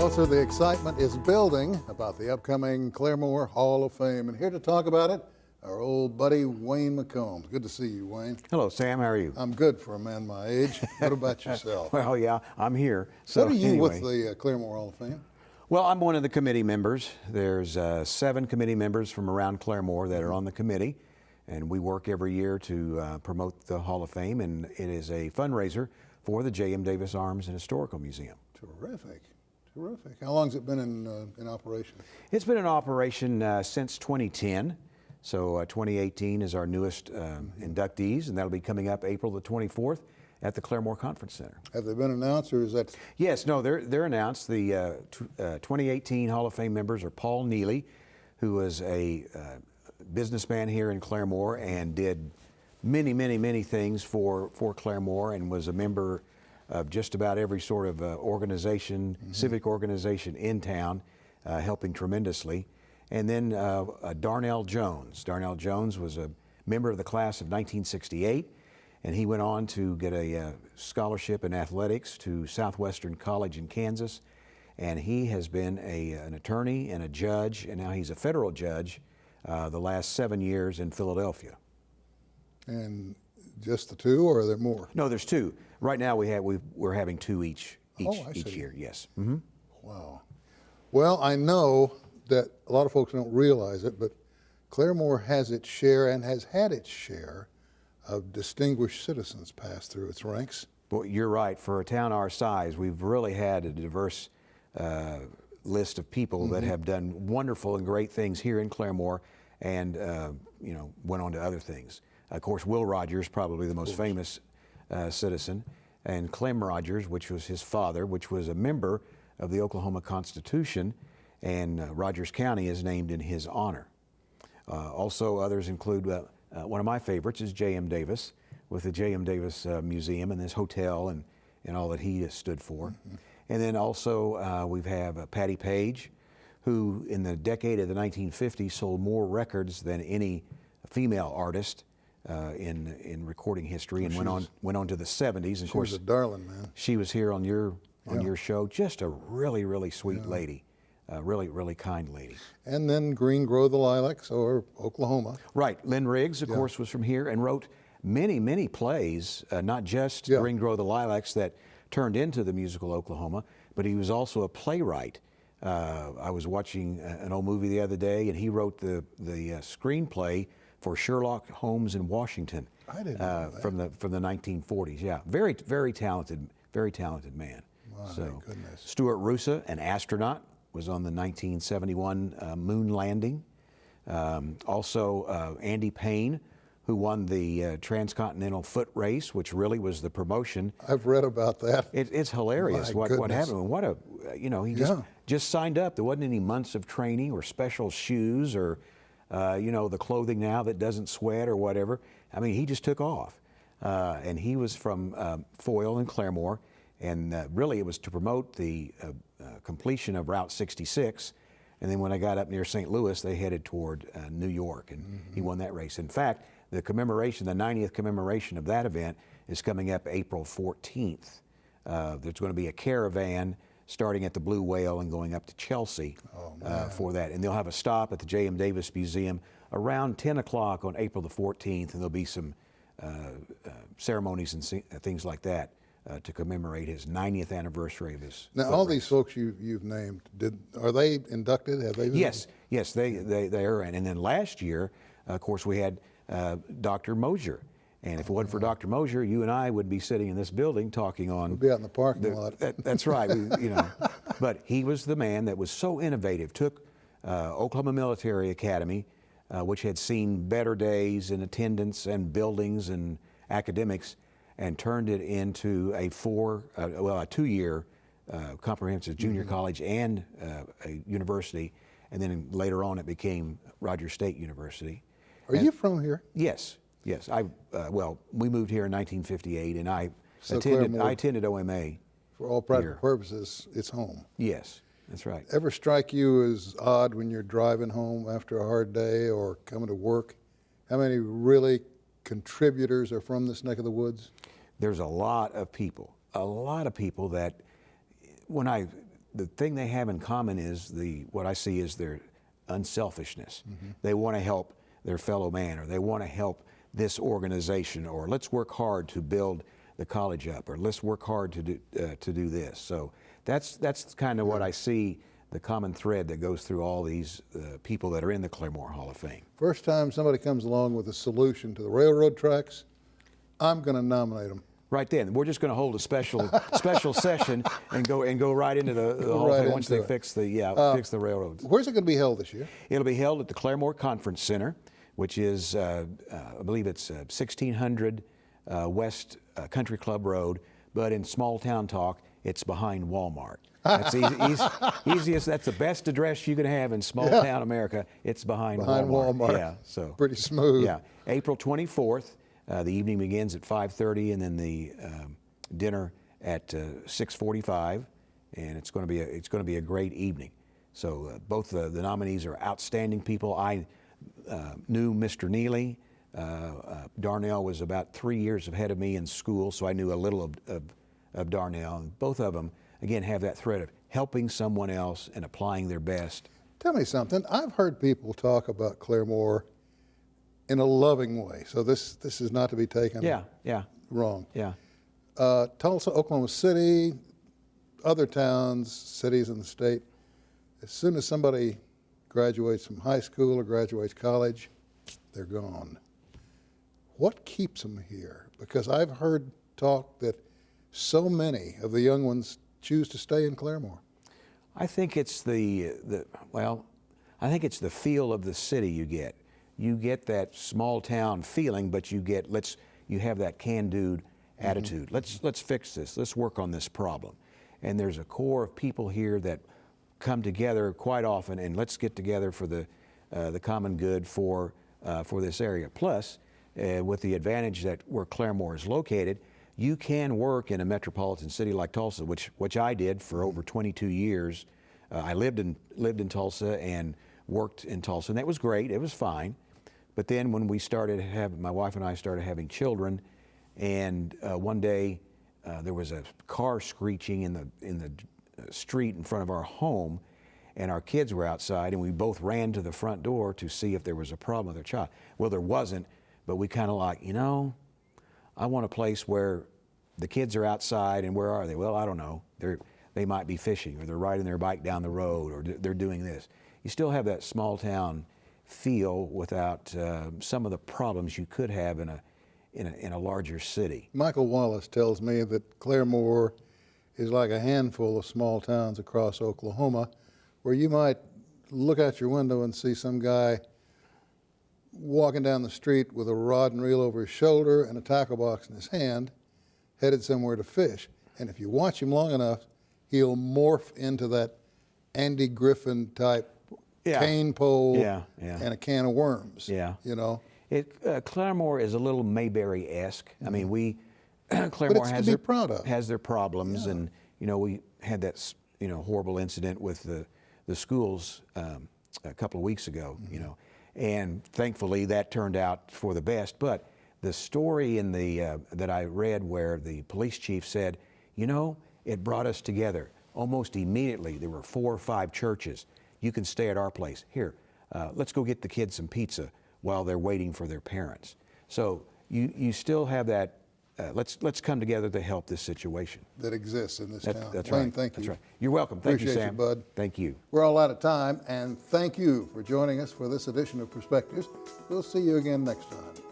Well, so the excitement is building about the upcoming Claremore Hall of Fame. And here to talk about it, our old buddy, Wayne McCombs. Good to see you, Wayne. Hello, Sam. How are you? I'm good for a man my age. What about yourself? Well, yeah, I'm here. So what are you anyway. with the Claremore Hall of Fame? Well, I'm one of the committee members. There's 7 committee members from around Claremore that are on the committee, and we work every year to promote the Hall of Fame, and it is a fundraiser for the J.M. Davis Arms and Historical Museum. Terrific. Terrific. How long has it been in operation? It's been in operation since 2010. So 2018 is our newest inductees, and that'll be coming up April the 24th at the Claremore Conference Center. Have they been announced, or is that? Yes, no, they're announced. The 2018 Hall of Fame members are Paul Neely, who was a businessman here in Claremore and did many things for Claremore, and was a member of just about every sort of organization, civic organization in town, helping tremendously. And then Darnell Jones. Darnell Jones was a member of the class of 1968, and he went on to get a scholarship in athletics to Southwestern College in Kansas. And he has been an attorney and a judge, and now he's a federal judge the last 7 years in Philadelphia. And just the 2, or are there more? No, there's 2. Right now we're having 2 each see. year. Yes. Wow. Well, I know that a lot of folks don't realize it, but Claremore has its share and has had its share of distinguished citizens pass through its ranks. Well, you're right. For a town our size, we've really had a diverse list of people that have done wonderful and great things here in Claremore, and went on to other things. Of course, Will Rogers, probably the most famous citizen, and Clem Rogers, which was his father, which was a member of the Oklahoma Constitution, and Rogers County is named in his honor. Also, others include one of my favorites is J.M. Davis, with the J.M. Davis Museum and this hotel and all that he stood for. And then also we have Patty Page, who in the decade of the 1950s sold more records than any female artist in recording history, and went on to the 70s. And of course, she was a darling, man. She was here on your show. Just a really sweet lady. Really kind lady. And then Green Grow the Lilacs, or Oklahoma. Right. Lynn Riggs, of course, was from here and wrote many plays, not just Green Grow the Lilacs that turned into the musical Oklahoma, but he was also a playwright. I was watching an old movie the other day, and he wrote the screenplay for Sherlock Holmes in Washington. I didn't know that. From the 1940s. Yeah, very talented man. My goodness. Stuart Roosa, an astronaut, was on the 1971 moon landing. Also, Andy Payne, who won the Transcontinental Foot Race, which really was the promotion. I've read about that. It's hilarious what happened. What a he just signed up. There wasn't any months of training or special shoes or the clothing now that doesn't sweat or whatever. I mean, he just took off, and he was from Foyle and Claremore, and really it was to promote the completion of Route 66, and then when I got up near St. Louis, they headed toward New York, and he won that race. In fact, the commemoration, the 90th commemoration of that event, is coming up April 14th. There's going to be a caravan starting at the Blue Whale and going up to Chelsea for that, and they'll have a stop at the J.M. Davis Museum around 10 o'clock on April the 14th, and there'll be some ceremonies and things like that to commemorate his 90th anniversary of his. Now, all these folks you've named, are they inducted? Have they been? Yes, they are. And then last year, of course, we had Dr. Mosier. And if it wasn't for Dr. Mosier, you and I would be sitting in this building talking on. We'd be out in the parking lot. That's right. But he was the man that was so innovative. Took Oklahoma Military Academy, which had seen better days in attendance and buildings and academics, and turned it into a 2-year comprehensive junior college and a university, and then later on it became Rogers State University. Are you from here? Yes. We moved here in 1958, and I attended OMA. For all practical purposes, it's home. Yes, that's right. Ever strike you as odd when you're driving home after a hard day or coming to work? How many really contributors are from this neck of the woods? There's a lot of people that when I the thing they have in common is what I see is their unselfishness. They want to help their fellow man, or they want to help this organization, or let's work hard to build the college up, or let's work hard to do this. So that's kind of what I see, the common thread that goes through all these people that are in the Claremore Hall of Fame. First time somebody comes along with a solution to the railroad tracks, I'm going to nominate them. Right then, we're just going to hold a special session and go right into the Hall of Fame once they fix the railroads. Where's it going to be held this year? It'll be held at the Claremore Conference Center, which is, I believe it's 1600 West Country Club Road, but in small town talk, it's behind Walmart. That's easiest. That's the best address you can have in small town America. It's behind Walmart. Yeah, so pretty smooth. Yeah, April 24th. The evening begins at 5:30, and then the dinner at 6:45, and it's going to be a great evening. So both the nominees are outstanding people. I knew Mr. Neely. Darnell was about 3 years ahead of me in school, so I knew a little of Darnell. And both of them, again, have that thread of helping someone else and applying their best. Tell me something. I've heard people talk about Claremore in a loving way, so this is not to be taken wrong. Yeah. Tulsa, Oklahoma City, other towns, cities in the state, as soon as somebody graduates from high school or graduates college, they're gone. What keeps them here? Because I've heard talk that so many of the young ones choose to stay in Claremore. I think it's I think it's the feel of the city you get. You get that small town feeling, but you have that can-do attitude. Let's fix this. Let's work on this problem. And there's a core of people here that come together quite often, and let's get together for the common good for this area. Plus, with the advantage that where Claremore is located, you can work in a metropolitan city like Tulsa, which I did for over 22 years. I lived in Tulsa and worked in Tulsa, and that was great. It was fine. But then when my wife and I started having children, and one day there was a car screeching in the street in front of our home, and our kids were outside, and we both ran to the front door to see if there was a problem with our child. Well, there wasn't, but we kind of I want a place where the kids are outside, and where are they? Well, I don't know. They might be fishing, or they're riding their bike down the road, or they're doing this. You still have that small town feel without some of the problems you could have in a larger city. Michael Wallace tells me that Claremore is like a handful of small towns across Oklahoma, where you might look out your window and see some guy walking down the street with a rod and reel over his shoulder and a tackle box in his hand, headed somewhere to fish. And if you watch him long enough, he'll morph into that Andy Griffin type cane pole and a can of worms. Yeah. You know? Claremore is a little Mayberry-esque. I mean, Claremore has their problems, and we had that horrible incident with the schools a couple of weeks ago. And thankfully that turned out for the best. But the story in that I read where the police chief said, it brought us together almost immediately. There were 4 or 5 churches. You can stay at our place. Here, let's go get the kids some pizza while they're waiting for their parents. So you still have that, let's come together to help this situation. That exists in this town. That's Wayne, right. thank you. That's right. You're welcome. Thank you, Sam. Appreciate you, bud. Thank you. We're all out of time, and thank you for joining us for this edition of Perspectives. We'll see you again next time.